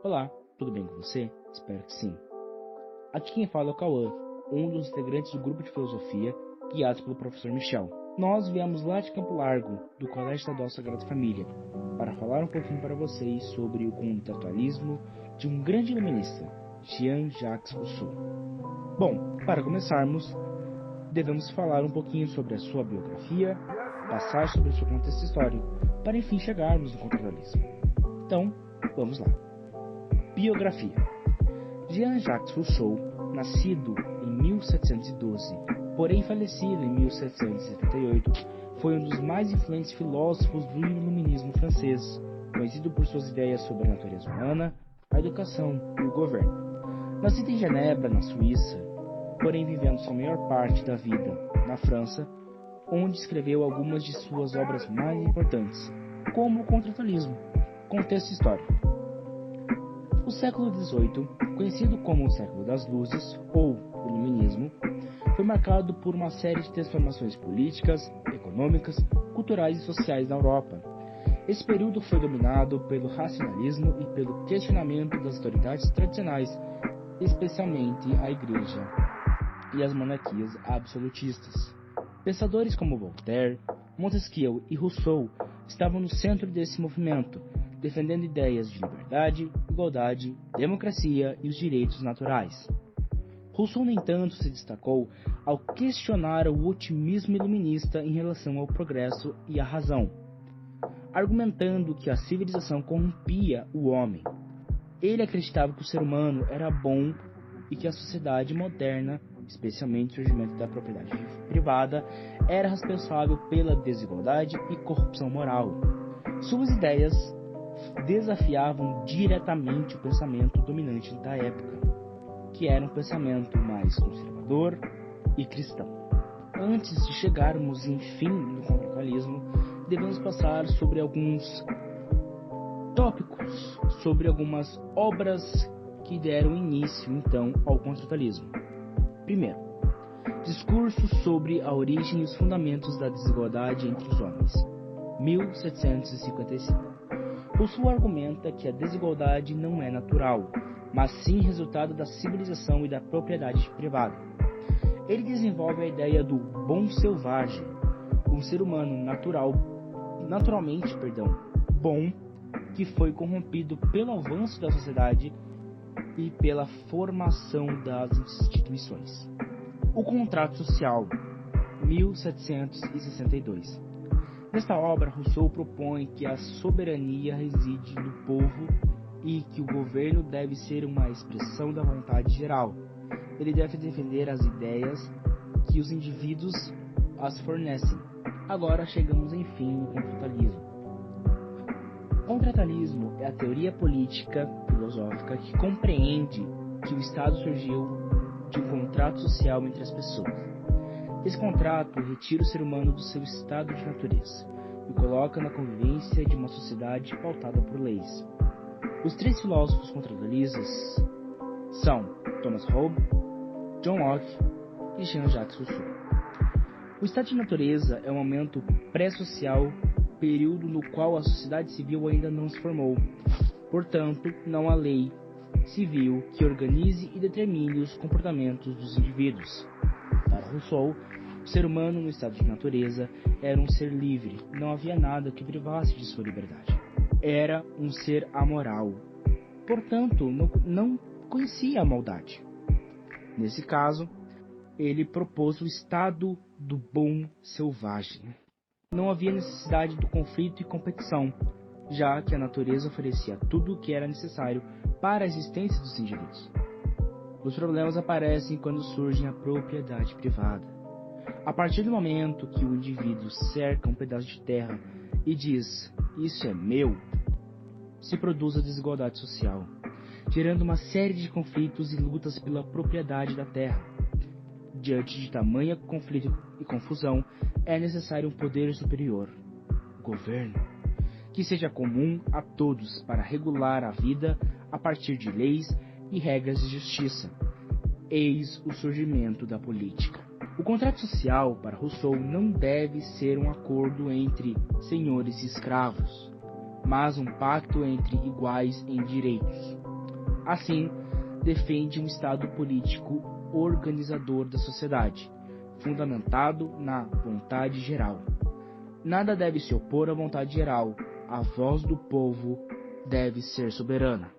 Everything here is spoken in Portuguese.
Olá, tudo bem com você? Espero que sim. Aqui quem fala é o Cauã, um dos integrantes do grupo de filosofia guiados pelo professor Michel. Nós viemos lá de Campo Largo, do Colégio Estadual Sagrada Família, para falar um pouquinho para vocês sobre o contratualismo de um grande iluminista, Jean-Jacques Rousseau. Bom, para começarmos, devemos falar um pouquinho sobre a sua biografia, passar sobre o seu contexto histórico, para enfim chegarmos no contratualismo. Então, vamos lá. Biografia. Jean-Jacques Rousseau, nascido em 1712, porém falecido em 1778, foi um dos mais influentes filósofos do iluminismo francês, conhecido por suas ideias sobre a natureza humana, a educação e o governo. Nascido em Genebra, na Suíça, porém vivendo sua maior parte da vida na França, onde escreveu algumas de suas obras mais importantes, como o Contratualismo. Contexto histórico. O século XVIII, conhecido como o século das luzes, ou iluminismo, foi marcado por uma série de transformações políticas, econômicas, culturais e sociais na Europa. Esse período foi dominado pelo racionalismo e pelo questionamento das autoridades tradicionais, especialmente a Igreja e as monarquias absolutistas. Pensadores como Voltaire, Montesquieu e Rousseau estavam no centro desse movimento, defendendo ideias de liberdade, igualdade, democracia e os direitos naturais. Rousseau, no entanto, se destacou ao questionar o otimismo iluminista em relação ao progresso e à razão, argumentando que a civilização corrompia o homem. Ele acreditava que o ser humano era bom e que a sociedade moderna, especialmente o surgimento da propriedade privada, era responsável pela desigualdade e corrupção moral. Suas ideias desafiavam diretamente o pensamento dominante da época, que era um pensamento mais conservador e cristão. Antes de chegarmos, enfim, no contratualismo, devemos passar sobre alguns tópicos, sobre algumas obras que deram início, então, ao contratualismo. Primeiro, discurso sobre a origem e os fundamentos da desigualdade entre os homens, 1755. Rousseau argumenta que a desigualdade não é natural, mas sim resultado da civilização e da propriedade privada. Ele desenvolve a ideia do bom selvagem, um ser humano naturalmente bom, que foi corrompido pelo avanço da sociedade e pela formação das instituições. O Contrato Social, 1762. Nesta obra, Rousseau propõe que a soberania reside no povo e que o governo deve ser uma expressão da vontade geral. Ele deve defender as ideias que os indivíduos as fornecem. Agora chegamos, enfim, no contratualismo. O contratualismo é a teoria política filosófica que compreende que o Estado surgiu de um contrato social entre as pessoas. Esse contrato retira o ser humano do seu estado de natureza e coloca na convivência de uma sociedade pautada por leis. Os três filósofos contratualistas são Thomas Hobbes, John Locke e Jean-Jacques Rousseau. O estado de natureza é um momento pré-social, período no qual a sociedade civil ainda não se formou. Portanto, não há lei civil que organize e determine os comportamentos dos indivíduos. Para Rousseau, o ser humano no estado de natureza era um ser livre, não havia nada que privasse de sua liberdade. Era um ser amoral, portanto, não conhecia a maldade. Nesse caso, ele propôs o estado do bom selvagem. Não havia necessidade do conflito e competição, já que a natureza oferecia tudo o que era necessário para a existência dos indivíduos. Os problemas aparecem quando surge a propriedade privada. A partir do momento que o indivíduo cerca um pedaço de terra e diz, isso é meu, se produz a desigualdade social, gerando uma série de conflitos e lutas pela propriedade da terra. Diante de tamanha conflito e confusão, é necessário um poder superior, o governo, que seja comum a todos para regular a vida a partir de leis e regras de justiça. Eis o surgimento da política. O contrato social, para Rousseau, não deve ser um acordo entre senhores e escravos, mas um pacto entre iguais em direitos. Assim, defende um Estado político organizador da sociedade, fundamentado na vontade geral. Nada deve se opor à vontade geral, a voz do povo deve ser soberana.